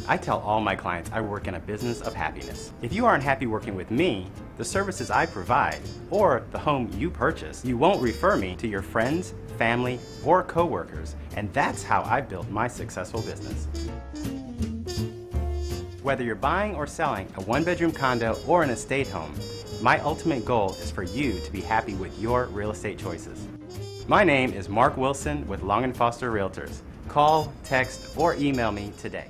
I tell all my clients I work in a business of happiness. If you aren't happy working with me, the services I provide, or the home you purchase, you won't refer me to your friends, family, or coworkers, and that's how I built my successful business. Whether you're buying or selling a one-bedroom condo or an estate home, my ultimate goal is for you to be happy with your real estate choices. My name is Mark Wilson with Long & Foster Realtors. Call, text, or email me today.